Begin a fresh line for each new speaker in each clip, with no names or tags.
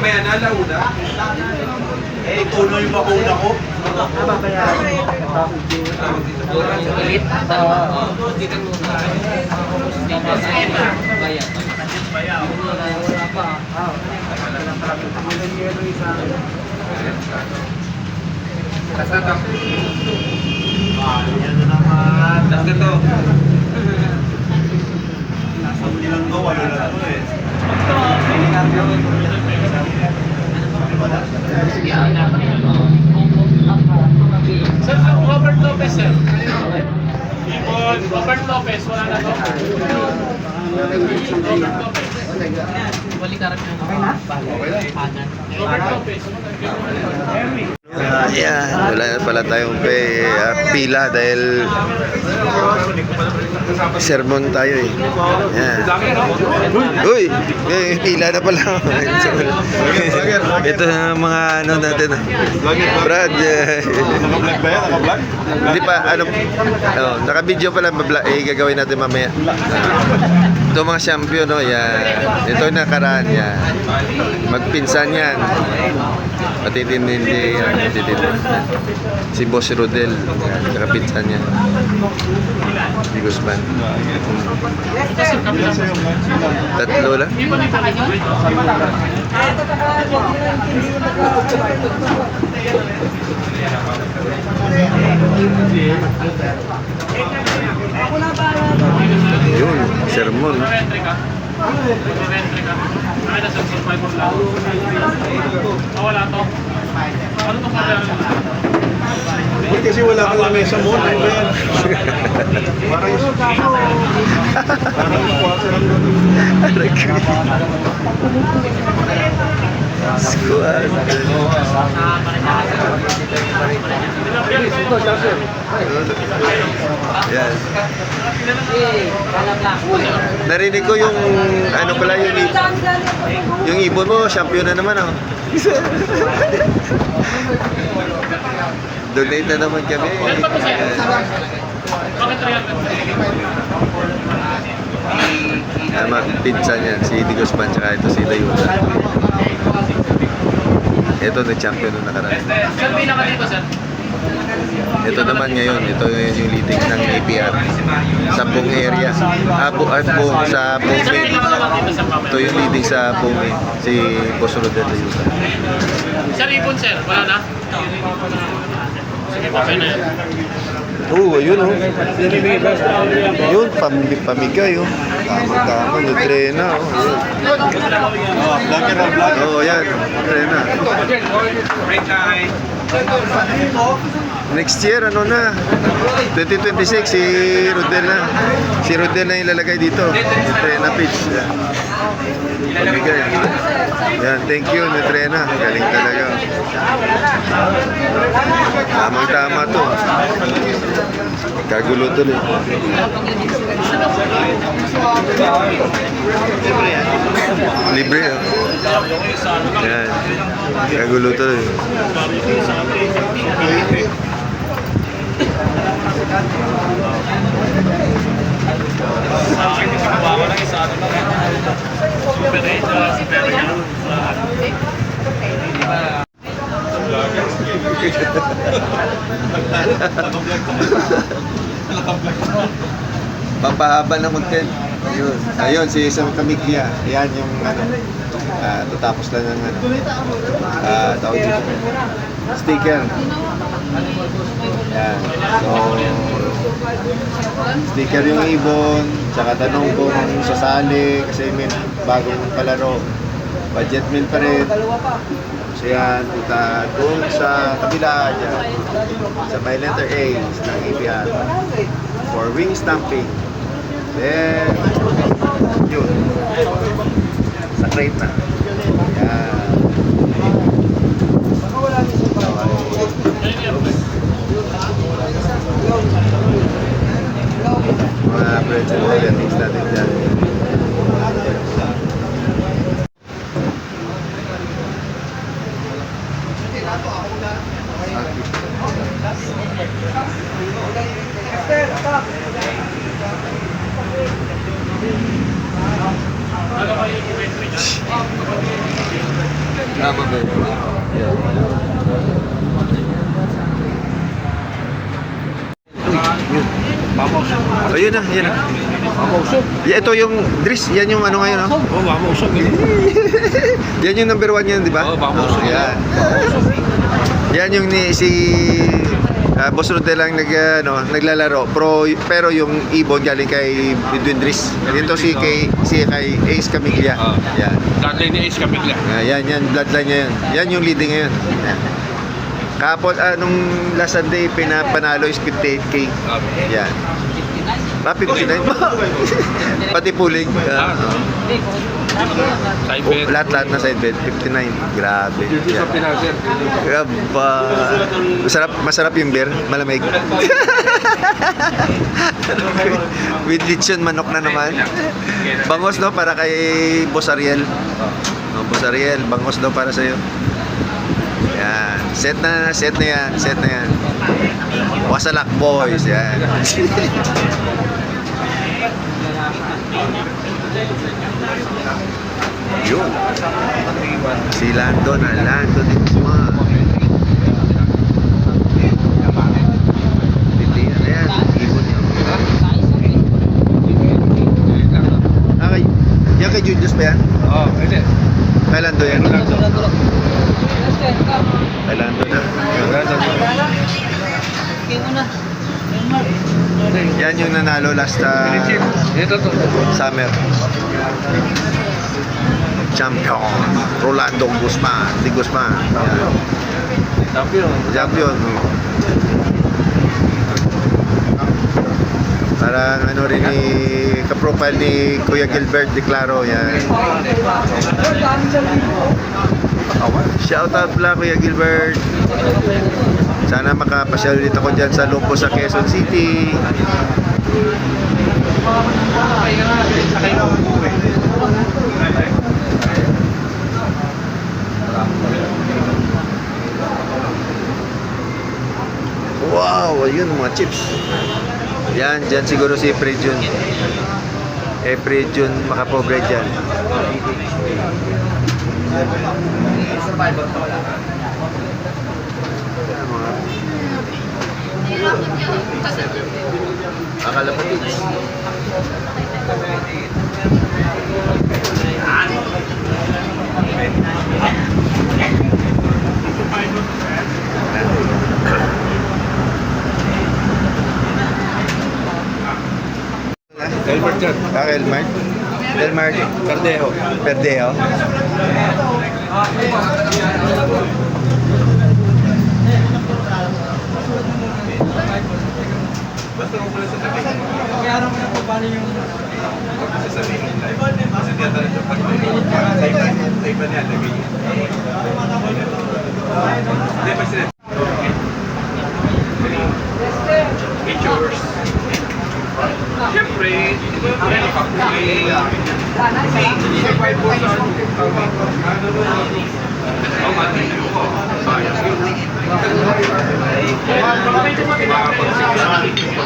Mamaya na, launa.
Eh, tuloy yung bakuna ko.
Ulit.
Kasatang.
Yan na naman.
Last na to.
Nasa huli lang to, wala na to eh.
Sir, Robert Lopez, sir. Robert Lopez, wala na to. Robert Lopez.
Balik karap na. Okay na?
Robert Lopez.
Ayan, wala na pala tayong pila dahil sermon tayo eh. Ayan. Uy, may pila na pala. Ito na mga ano natin. Brad.
Naka-vlog ba yan? Naka-vlog?
Hindi pa, ano, naka-video pala, gagawin natin mamaya. Ito mga champion, no? Yan. Ito yung nakaraan yan. Magpinsan yan. Matitindi yan. Si Boss Rodel. Yan, nakapinsan yan. Si Guzman. Tatlo lang. Yun, sermon.
Wala to. Ano to pala?
Buti kasi wala kang lamesa mo. Ano ba yan? Parang yung
Squad. Yan. Narinig ko yung ano pala yung ibon mo, champion na naman oh. Donate na naman kami.
Bakit 300?
Pinsan yan, si Di Guzman tsaka ito si Dayuda. Ito nag-champion nung nakaraan.
Sir, pinaka dito, sir.
Ito naman ngayon, ito yung leading ng APR sa buong area. Buong sa buong
Sir, pinaka naman dito, sir.
ito yung leading sa buong si Boss Rodel Dayuda.
Sir, ibon, sir. Wala na? Sige, okay na yan.
Oo, ayun oh. Yun, pamigay oh. Tama-tama, nutrena oh.
vlogger ang vlog.
Oo, yan, nutrena.
Break time.
Next year, ano na? 2026, si Rodel na. Si Rodel na ilalagay dito. Nutrena pitch. Yan. Pamigay. Yan, thank you, nutrena. Galing talaga. Tamang-tama to. Kagulo tuloy. Libre oh. Yan. Kagulo tuloy.
Super 8, super yan.
Pampahaba ng content. Ayun. Ayun, si Isang Kamiglia. Ayan yung ano. Tatapos lang ng ano. Tawag dito. Sticker. Ayan. So, sticker yung ibon. Tsaka tanong kung sasali. Kasi may bagong palaro. Budget meal pa rin. So yan, punta doon sa kabila dyan. Sa may letter A ng APR. For wing stamping. Then, yun. Sa crate na. Yan. Mga friends and relatives natin dyan.
Ano kayo yung
Tama ba yun? Yun. Oh, yun na, yun na. Yeah, ito yung Dris, yan yung ano ngayon, no?
Oh, baka mausok.
Yan yung number 1 yan, di ba?
Oo, baka mausok.
Yan. Yan yung si Boss Rodel lang naglalaro. Pero yung ibon galing kay Edwin Dris. Ito si kay Ace Camiglia. Yan.
Dati ni Ace Camiglia.
Yan, bloodline niya yan. Yan yung leading ngayon. Yan. Kapon, nung last Sunday, pinapanalo is 58K. Yan. 59? Pati pulig.
Cyber.
Lahat na side bed, 59. Grabe. Yan. Gaba. Masarap yung beer, malamig. With lechon manok na naman. Bangos no para kay Boss Ariel. Boss Ariel, bangos daw para sa iyo. Yan, set na yan. Wasalak boys, yan. Yun. Si Lando din semua. Ayan, ibon niya. Yan kay Julius pa yan?
Oo, hindi.
Kay Lando yan? Kay Lando na. Yan yung nanalo last
Ito to.
summer. Champion Rolando Guzman. Di Guzman. Yan. Champion. Parang ano rin ni ka-profile ni Kuya Gilbert Declaro. Yan. Shout out pala Kuya Gilbert. Sana makapasyal dito ko dyan sa Lumpo sa Quezon City. Wow, ayun mga chips. Yan, dyan siguro si Prejun. Prejun makapobre dyan. Akala pa tips.
Elbert yan.
Elmart. Elmart.
Cardejo.
Perdeo.
Basta kung mula sa tabi. Kaya naman na po paano yung sasabihin ng live. Kasi tiyatala siya pag sa iba niya, lagay niya. Hindi, pa sila. Pictures. Siyempre, meron ka po may survive po sa matindi ko. Sayang yun.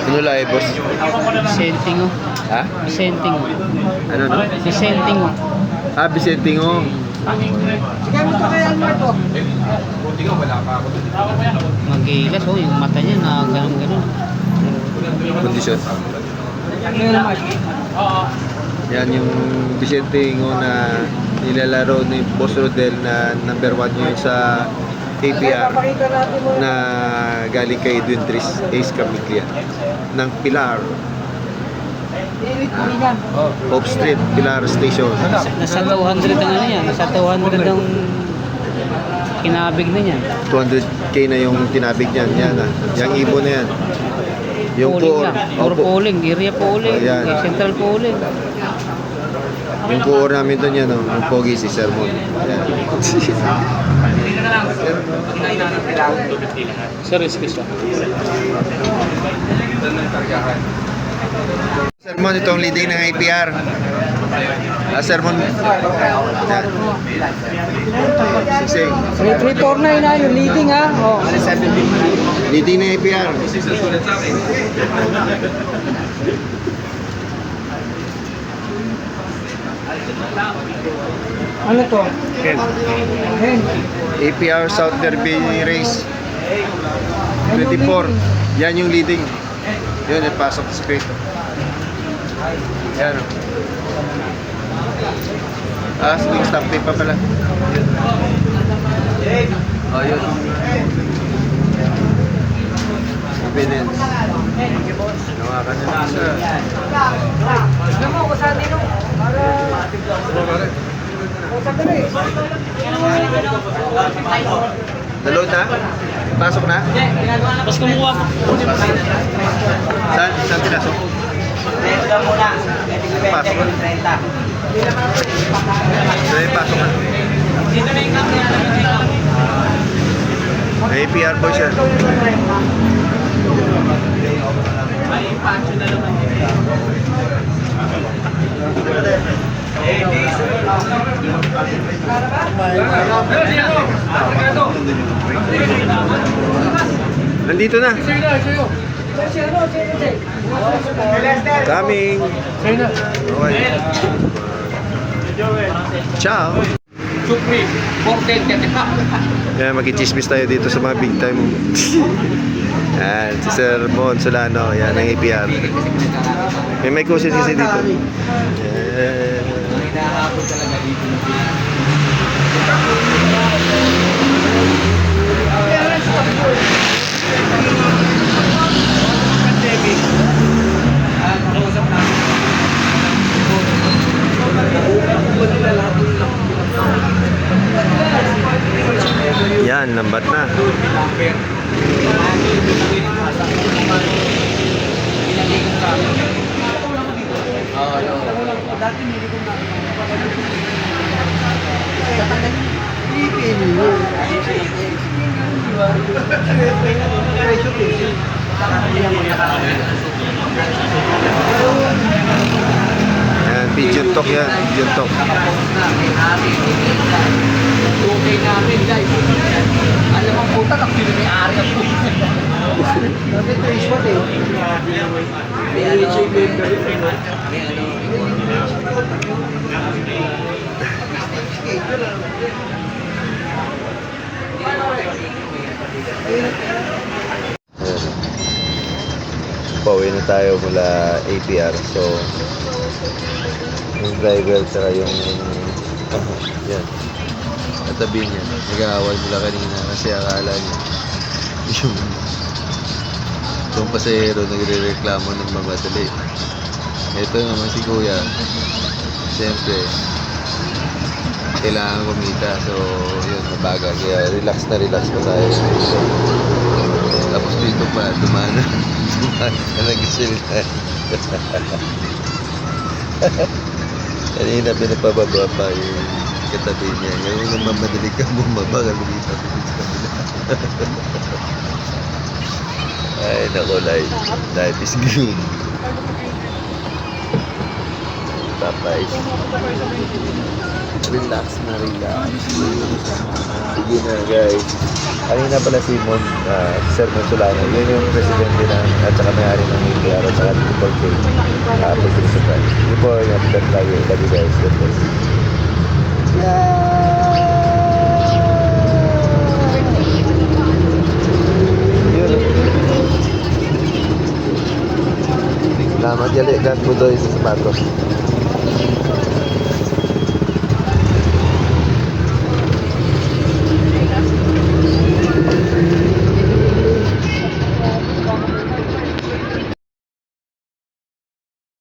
Ano live, boss?
Sentingo.
Ha?
Sentingo.
Ano no?
Si Sentingo.
Bicentingo.
Buti nga wala pa ako.
Magilas, yung mata niya na ganun-ganun.
Kondisyon. Yan yung Bicentingo na nilalaro ni Boss Rodel na number 1 yun sa APR na galing kay Edwin Dris, Ace Camiglia ng Pilar. Hope Street, Pilar Station.
Nasa 200 ang ano yan. Nasa 200 ang kinabig na niyan.
200k na yung tinabig niyan. Yan ah. Yung ibon na yan. Yung
Polling
core.
lang. Or polling. Area polling.
Oh, yan.
Central polling.
Yung core namin doon yan. Yung pogi si Sermon. Yan.
Sir, excuse siya.
Sermon, itong leading ng APR. Sermon. Yan. Sisig.
349 na yung leading ha. Oh.
Leading ng APR.
Susulat sa akin.
Ano to?
Ken.
APR South Derby Race 24. Yan yung leading. Yun, ipasok sa straight. Yan. Swing stamping pa pala. Oh, yun. Evidence. Nawakan na isa. Naload na? Pasok na?
Tapos kumuha ko.
Saan? Saan pinasok? Pasok na. Saan pasok na? May APR boys yan. Nandito na. Coming. Okay. Ciao.
Supri, 410
Yan, mag-chismis tayo dito sa mga big time. Yan, si Sir Mon Solano, yan ang APR. May kusin kasi dito. Yan, lambat na. Yan, pigeon talk yan, pigeon talk.
Okay namin guys. Alam mo puta, kapili may ari ang puta. Bakit ito is what eh? May HA member.
Pauwi na tayo mula APR. So, yung driver saka yung yan. Katabi niya. Nag-aaway sila kanina kasi akala niya yung pasahero nagre-reklamo ng mamadali. Ito naman si Kuya. Siyempre, kailangan kumita. So, yun, mabagal. Kaya relax pa tayo. Tapos dito pa, dumana na nagsalita. Kanina pinapababa pa yung katabi niya. Ngayon nang mamadali ka bumaba, lumita ko sa kabila. Ay, nako, life is good. Tapos, relax na relax. Sige na guys. Kanina pala si Sir Mon Solano. Yun yung presidente na at saka may-ari ng APR at saka ng Triple K. Pag-principal. Yun po yung update tayo. Lagi guys. God bless. Yun. Salamat yali. Gas mo doon sa sapatos.